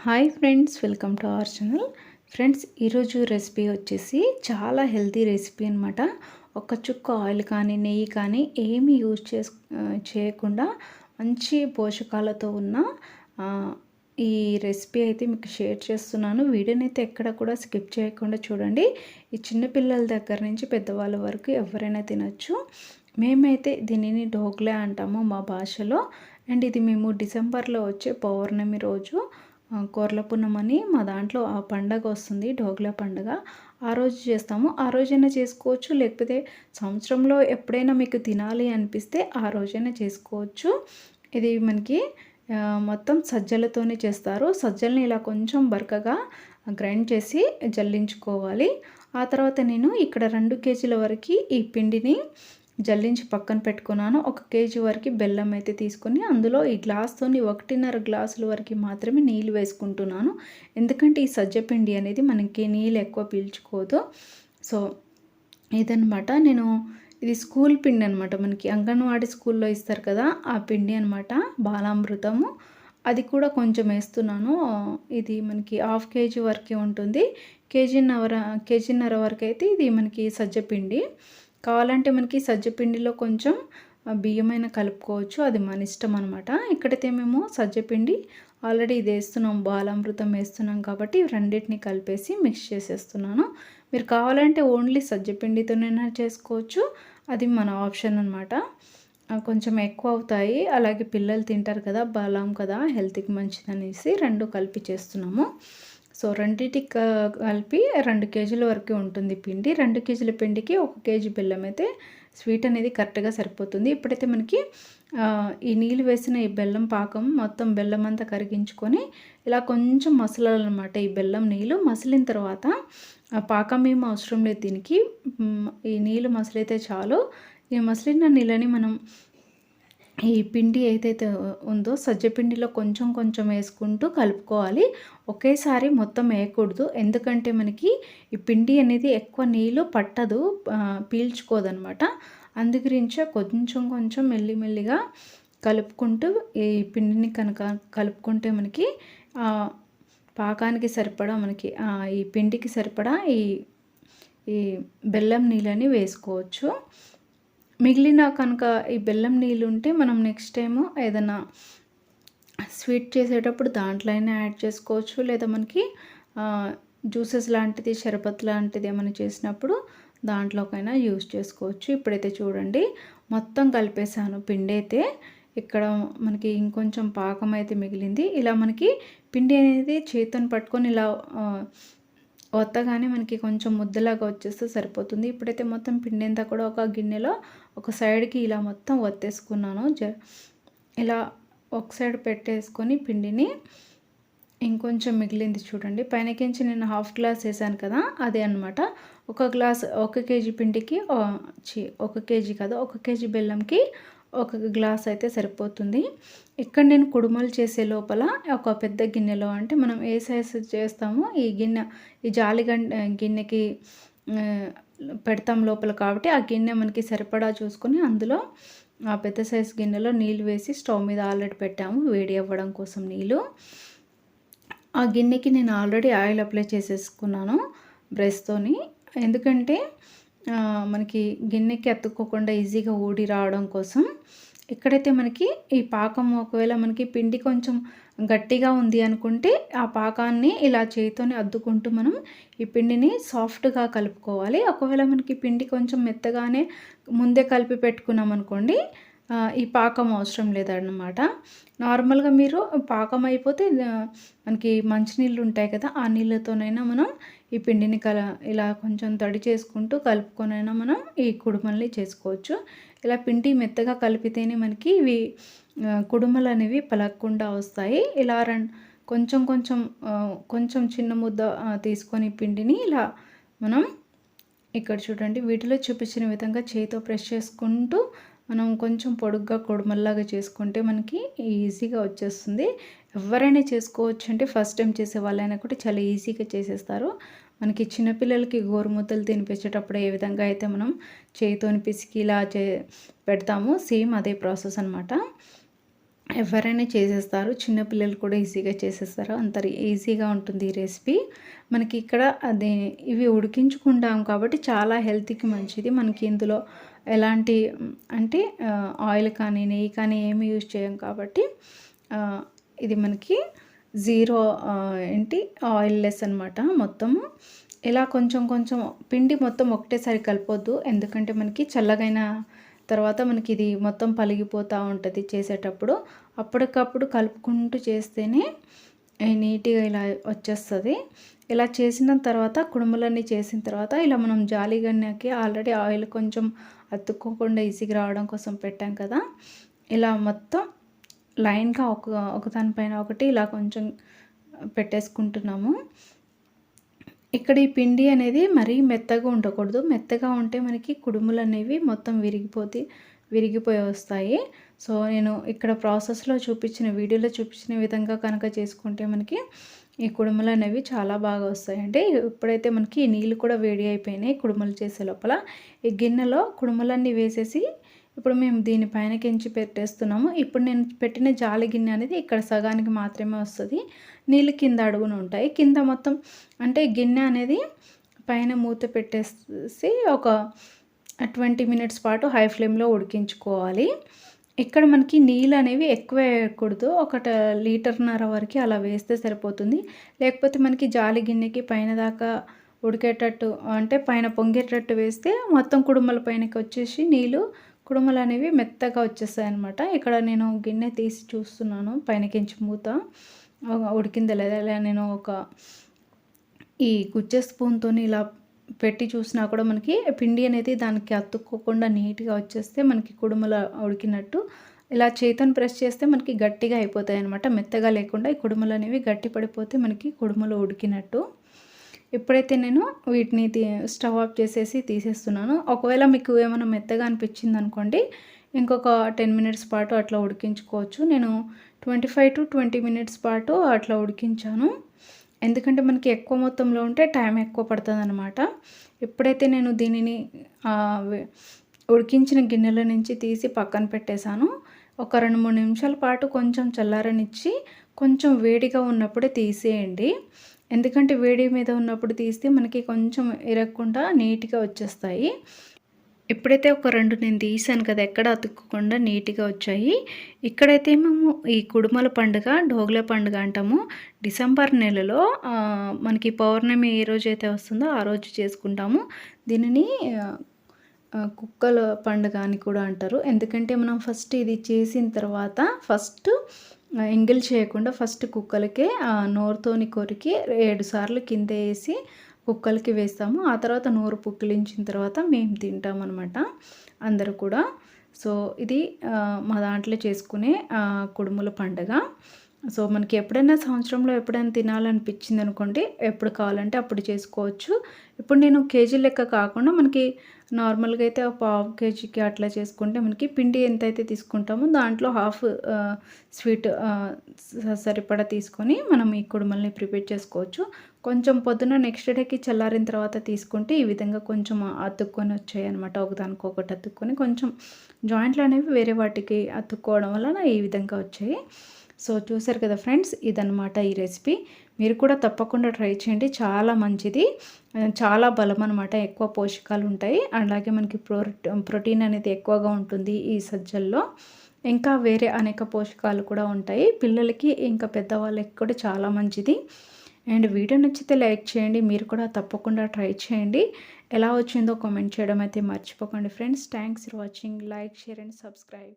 Hi friends, welcome to our channel. Friends, ఈరోజు recipe వచ్చేసి చాలా హెల్తీ రెసిపీ అనమాట. ఒక చుక్క ఆయిల్ కానీ నెయ్యి కానీ ఏమీ చేయకుండా మంచి పోషకాలతో ఉన్న ఈ రెసిపీ అయితే మీకు షేర్ చేస్తున్నాను. వీడియోని అయితే ఎక్కడ కూడా స్కిప్ చేయకుండా చూడండి. ఈ చిన్నపిల్లల దగ్గర నుంచి పెద్దవాళ్ళ వరకు ఎవరైనా తినచ్చు. మేమైతే దీనిని ఢోక్లా అంటాము మా భాషలో. అండ్ ఇది మేము డిసెంబర్లో వచ్చే పౌర్ణమి రోజు కోర్ల పున్నమని మా దాంట్లో ఆ పండగ వస్తుంది, ఢోక్లా పండుగ. ఆ రోజు చేస్తాము. ఆ రోజైనా చేసుకోవచ్చు, లేకపోతే సంవత్సరంలో ఎప్పుడైనా మీకు తినాలి అనిపిస్తే ఆ రోజైనా చేసుకోవచ్చు. ఇది మనకి మొత్తం సజ్జలతోనే చేస్తారు. సజ్జల్ని ఇలా కొంచెం బరకగా గ్రైండ్ చేసి జల్లించుకోవాలి. ఆ తర్వాత నేను ఇక్కడ 2 కేజీల వరకు ఈ పిండిని జల్లించి పక్కన పెట్టుకున్నాను. 1 కేజీ వరకు బెల్లం అయితే తీసుకొని అందులో ఈ గ్లాస్తోని 1.5 గ్లాసుల వరకు మాత్రమే నీళ్ళు వేసుకుంటున్నాను. ఎందుకంటే ఈ సజ్జపిండి అనేది మనకి నీళ్ళు ఎక్కువ పీల్చుకోదు. సో ఇదనమాట. ఇది స్కూల్ పిండి అనమాట. మనకి అంగన్వాడీ స్కూల్లో ఇస్తారు కదా, ఆ పిండి అనమాట, బాలామృతము. అది కూడా కొంచెం వేస్తున్నాను. ఇది మనకి 1/2 కేజీ వరకే ఉంటుంది. కేజీన్నర వరకు అయితే ఇది మనకి సజ్జపిండి. కావాలంటే మనకి సజ్జపిండిలో కొంచెం బియ్యమైన కలుపుకోవచ్చు, అది మన ఇష్టం అనమాట. ఇక్కడైతే మేము సజ్జపిండి ఆల్రెడీ ఇది వేస్తున్నాం, బాలామృతం వేస్తున్నాం కాబట్టి రెండింటిని కలిపేసి మిక్స్ చేసేస్తున్నాను. మీరు కావాలంటే ఓన్లీ సజ్జపిండితోనైనా చేసుకోవచ్చు, అది మన ఆప్షన్ అనమాట. కొంచెం ఎక్కువ అవుతాయి, అలాగే పిల్లలు తింటారు కదా, బలం కదా, హెల్త్కి మంచిదనేసి 2 కలిపి చేస్తున్నాము. సో రెండింటికి కలిపి 2 కేజీల వరకు ఉంటుంది పిండి. 2 కేజీల పిండికి 1 కేజీ బెల్లం అయితే స్వీట్ అనేది కరెక్ట్గా సరిపోతుంది. ఇప్పుడైతే మనకి ఈ నీళ్ళు వేసిన ఈ బెల్లం పాకం మొత్తం బెల్లం అంతా కరిగించుకొని ఇలా కొంచెం మసలాలన్నమాట. ఈ బెల్లం నీళ్ళు మసిలిన తర్వాత పాకం ఏం అవసరం లేదు దీనికి. ఈ నీళ్ళు మసలైతే చాలు. ఈ మసిలిన నీళ్ళని మనం ఈ పిండి ఏదైతే ఉందో సజ్జపిండిలో కొంచెం కొంచెం వేసుకుంటూ కలుపుకోవాలి. ఒకేసారి మొత్తం వేయకూడదు, ఎందుకంటే మనకి ఈ పిండి అనేది ఎక్కువ నీళ్ళు పట్టదు, పీల్చుకోదనమాట. అందుగురించే కొంచెం కొంచెం మెల్లిమెల్లిగా కలుపుకుంటూ ఈ పిండిని కనుక కలుపుకుంటే మనకి పాకానికి సరిపడా మనకి ఈ పిండికి సరిపడా ఈ బెల్లం నీళ్ళని వేసుకోవచ్చు. మిగిలిన కనుక ఈ బెల్లం నీళ్ళు ఉంటే మనం నెక్స్ట్ టైము ఏదైనా స్వీట్ చేసేటప్పుడు దాంట్లో అయినా యాడ్ చేసుకోవచ్చు, లేదా మనకి జ్యూసెస్ లాంటిది, షర్బత్ లాంటిది ఏమైనా చేసినప్పుడు దాంట్లోకైనా యూజ్ చేసుకోవచ్చు. ఇప్పుడైతే చూడండి మొత్తం కలిపేసాను పిండి అయితే. ఇక్కడ మనకి ఇంకొంచెం పాకం అయితే మిగిలింది. ఇలా మనకి పిండి అనేది చేతిని పట్టుకొని ఇలా ఒత్తగానే మనకి కొంచెం ముద్దలాగా వచ్చేస్తే సరిపోతుంది. ఇప్పుడైతే మొత్తం పిండి అంతా కూడా ఒక గిన్నెలో ఒక సైడ్కి ఇలా మొత్తం ఒత్తేసుకున్నాను. ఇలా ఒక సైడ్ పెట్టేసుకొని పిండిని ఇంకొంచెం మిగిలింది చూడండి. పైనకించి నేను 1/2 గ్లాస్ వేసాను కదా, అదే అనమాట. 1 కేజీ పిండికి 1 కేజీ కాదు, 1 కేజీ బెల్లంకి 1 గ్లాస్ అయితే సరిపోతుంది. ఇక్కడ నేను కుడుమలు చేసే లోపల ఒక పెద్ద గిన్నెలో, అంటే మనం ఏ సైజు చేస్తామో ఈ జాలి గిన్నెకి పెడతాం లోపల, కాబట్టి ఆ గిన్నె మనకి సరిపడా చూసుకొని అందులో ఆ పెద్ద సైజు గిన్నెలో నీళ్ళు వేసి స్టవ్ మీద ఆల్రెడీ పెట్టాము వేడి అవ్వడం కోసం నీళ్ళు. ఆ గిన్నెకి నేను ఆల్రెడీ ఆయిల్ అప్లై చేసేసుకున్నాను బ్రష్తోని, ఎందుకంటే మనకి గిన్నెకి అతుక్కోకుండా ఈజీగా ఊడి రావడం కోసం. ఇక్కడైతే మనకి ఈ పాకం ఒకవేళ మనకి పిండి కొంచెం గట్టిగా ఉంది అనుకుంటే ఆ పాకాన్ని ఇలా చేతితోనే అద్దుకుంటూ మనం ఈ పిండిని సాఫ్ట్గా కలుపుకోవాలి. ఒకవేళ మనకి పిండి కొంచెం మెత్తగానే ముందే కలిపి పెట్టుకున్నాం అనుకోండి, ఈ పాకం అవసరం లేదన్నమాట. నార్మల్గా మీరు పాకం అయిపోతే మనకి మంచినీళ్ళు ఉంటాయి కదా, ఆ నీళ్ళతోనైనా మనం ఈ పిండిని ఇలా కొంచెం తడి చేసుకుంటూ కలుపుకొనైనా మనం ఈ కుడుమల్ని చేసుకోవచ్చు. ఇలా పిండి మెత్తగా కలిపితేనే మనకి ఇవి కుడుమలు అనేవి పలకకుండా వస్తాయి. ఇలా కొంచెం కొంచెం కొంచెం చిన్న ముద్ద తీసుకొని పిండిని ఇలా మనం ఇక్కడ చూడండి వీటిలో చూపించిన విధంగా చేతితో ప్రెస్ చేసుకుంటూ మనం కొంచెం పొడుగ్గా కుడుమల్లాగా చేసుకుంటే మనకి ఈజీగా వచ్చేస్తుంది. ఎవరైనా చేసుకోవచ్చు, అంటే ఫస్ట్ టైం చేసే వాళ్ళైనా కూడా చాలా ఈజీగా చేసేస్తారు. మనకి చిన్నపిల్లలకి గోరుముద్దలు తినిపించేటప్పుడు ఏ విధంగా అయితే మనం చేతితోని పిసికి ఇలా పెడతామో సేమ్ అదే ప్రాసెస్ అనమాట. ఎవరైనా చేసేస్తారు. చిన్న పిల్లలు కూడా ఈజీగా చేసేస్తారు. అంత ఈజీగా ఉంటుంది ఈ రెసిపీ. మనకి ఇక్కడ అది ఇవి ఉడికించుకుంటాం కాబట్టి చాలా హెల్త్‌కి మంచిది. మనకి ఇందులో ఎలాంటి అంటే ఆయిల్ కానీ, నెయ్యి కానీ ఏమి యూజ్ చేయం కాబట్టి ఇది మనకి జీరో ఏంటి ఆయిల్ లెస్ అనమాట మొత్తము. ఇలా కొంచెం కొంచెం పిండి మొత్తం ఒకటేసారి కలపొద్దు. ఎందుకంటే మనకి చల్లగైన తర్వాత మనకి ఇది మొత్తం పలిగిపోతూ ఉంటుంది చేసేటప్పుడు. అప్పటికప్పుడు కలుపుకుంటూ చేస్తేనే నీట్‌గా ఇలా వచ్చేస్తది. ఇలా చేసిన తర్వాత కుడుములన్నీ చేసిన తర్వాత ఇలా మనం జాలి గన్నెకి ఆల్రెడీ ఆయిల్ కొంచెం అతుక్కోకుండా ఈజీగా రావడం కోసం పెట్టాం కదా! ఇలా మొత్తం లైన్‌గా ఒకదాని పైన ఒకటి ఇలా కొంచెం పెట్టేసుకుంటున్నాము. ఇక్కడ ఈ పిండి అనేది మరీ మెత్తగా ఉండకూడదు. మెత్తగా ఉంటే మనకి కుడుములు అనేవి మొత్తం విరిగిపోయి వస్తాయి. సో నేను ఇక్కడ ప్రాసెస్లో చూపించిన వీడియోలో చూపించిన విధంగా కనుక చేసుకుంటే మనకి ఈ కుడుములు అనేవి చాలా బాగా వస్తాయండి. ఇప్పుడైతే మనకి నీళ్ళు కూడా వేడి అయిపోయినాయి కుడుములు చేసే లోపల. ఈ గిన్నెలో కుడుములన్నీ వేసేసి ఇప్పుడు మేము దీని పైనకించి పెట్టేస్తున్నాము. ఇప్పుడు నేను పెట్టిన జాలి గిన్నె అనేది ఇక్కడ సగానికి మాత్రమే వస్తుంది. నీళ్ళు కింద అడుగున ఉంటాయి. కింద మొత్తం అంటే గిన్నె అనేది పైన మూత పెట్టేసి ఒక 20 మినిట్స్ పాటు హై ఫ్లేమ్లో ఉడికించుకోవాలి. ఇక్కడ మనకి నీళ్ళు అనేవి ఎక్కువ వేయకూడదు. ఒక లీటర్‌న్నర వరకు అలా వేస్తే సరిపోతుంది. లేకపోతే మనకి జాలి గిన్నెకి పైన దాకా ఉడికేటట్టు అంటే పైన పొంగేటట్టు వేస్తే మొత్తం కుడుముల పైనకి వచ్చేసి నీళ్ళు కుడుములు అనేవి మెత్తగా వచ్చేస్తాయి అన్నమాట. ఇక్కడ నేను గిన్నె తీసి చూస్తున్నాను పైనకించి మూత ఉడికిందా లేదా. ఇలా నేను ఈ గుజ్జె స్పూన్‌తోని ఇలా పెట్టి చూసినా కూడా మనకి పిండి అనేది దానికి అతుక్కోకుండా నీట్‌గా వచ్చేస్తే మనకి కుడుములు ఉడికినట్టు. ఇలా చేతితోని ప్రెస్ చేస్తే మనకి గట్టిగా అయిపోతాయి అన్నమాట. మెత్తగా లేకుండా ఈ కుడుములు అనేవి గట్టి పడిపోతే మనకి కుడుములు ఉడికినట్టు. ఇప్పుడైతే నేను వీటిని స్టవ్ ఆఫ్ చేసేసి తీసేస్తున్నాను. ఒకవేళ మీకు ఏమైనా మెత్తగా అనిపించింది అనుకోండి, ఇంకొక 10 మినిట్స్ పాటు అట్లా ఉడికించుకోవచ్చు. నేను 25-20 మినిట్స్ పాటు అట్లా ఉడికించాను. ఎందుకంటే మనకి ఎక్కువ మొత్తంలో ఉంటే టైం ఎక్కువ పడుతుందన్నమాట. ఇప్పుడైతే నేను దీనిని ఉడికించిన గిన్నెల నుంచి తీసి పక్కన పెట్టేశాను. ఒక 2-3 నిమిషాల పాటు కొంచెం చల్లారనిచ్చి కొంచెం వేడిగా ఉన్నప్పుడే తీసేయండి. ఎందుకంటే వేడి మీద ఉన్నప్పుడు తీస్తే మనకి కొంచెం ఇరగకుండా నీట్‌గా వచ్చేస్తాయి. ఇప్పుడైతే ఒక 2 నేను తీసాను కదా! ఎక్కడ అతుక్కోకుండా నీట్‌గా వచ్చాయి. ఇక్కడైతే మేము ఈ కుడుముల పండుగ, డోగ్ల పండుగ అంటాము. డిసెంబర్ నెలలో మనకి పౌర్ణమి ఏ రోజైతే వస్తుందో ఆ రోజు చేసుకుంటాము. దీనిని కుక్కల పండుగ అని కూడా అంటారు. ఎందుకంటే మనం ఫస్ట్ ఇది చేసిన తర్వాత ఎంగిల్ చేయకుండా ఫస్ట్ కుక్కలకే నోరుతోని కొరికి 7 సార్లు కింద వేసి కుక్కలకి వేస్తాము. ఆ తర్వాత నోరు పుక్కిలించిన తర్వాత మేము తింటామన్నమాట అందరూ కూడా. సో ఇది మా దాంట్లో చేసుకునే కుడుముల పండుగ. సో మనకి ఎప్పుడైనా సంవత్సరంలో ఎప్పుడైనా తినాలనిపించింది అనుకోండి, ఎప్పుడు కావాలంటే అప్పుడు చేసుకోవచ్చు. ఇప్పుడు నేను కేజీ లెక్క కాకుండా మనకి నార్మల్గా అయితే పావు కేజీకి అట్లా చేసుకుంటే మనకి పిండి ఎంతైతే తీసుకుంటామో దాంట్లో హాఫ్ స్వీట్ సరిపడా తీసుకొని మనం ఈ కుడుముల్ని ప్రిపేర్ చేసుకోవచ్చు. కొంచెం పొద్దున నెక్స్ట్ డేకి చల్లారిన తర్వాత తీసుకుంటే ఈ విధంగా కొంచెం అతుక్కొని వచ్చాయి అనమాట. ఒకదానికొకటి అతుక్కొని కొంచెం జాయింట్లు అనేవి వేరే వాటికి అతుక్కోవడం వలన ఈ విధంగా వచ్చాయి. సో చూసారు కదా ఫ్రెండ్స్, ఇదనమాట ఈ రెసిపీ. మీరు కూడా తప్పకుండా ట్రై చేయండి. చాలా మంచిది, చాలా బలం అనమాట. ఎక్కువ పోషకాలు ఉంటాయి. అలాగే మనకి ప్రోటీన్ అనేది ఎక్కువగా ఉంటుంది ఈ సజ్జల్లో. ఇంకా వేరే అనేక పోషకాలు కూడా ఉంటాయి. పిల్లలకి ఇంకా పెద్దవాళ్ళకి కూడా చాలా మంచిది. అండ్ వీడియో నచ్చితే లైక్ చేయండి. మీరు కూడా తప్పకుండా ట్రై చేయండి. ఎలా వచ్చిందో కామెంట్ చేయడం అయితే మర్చిపోకండి friends. Thanks for watching. Like, share and subscribe.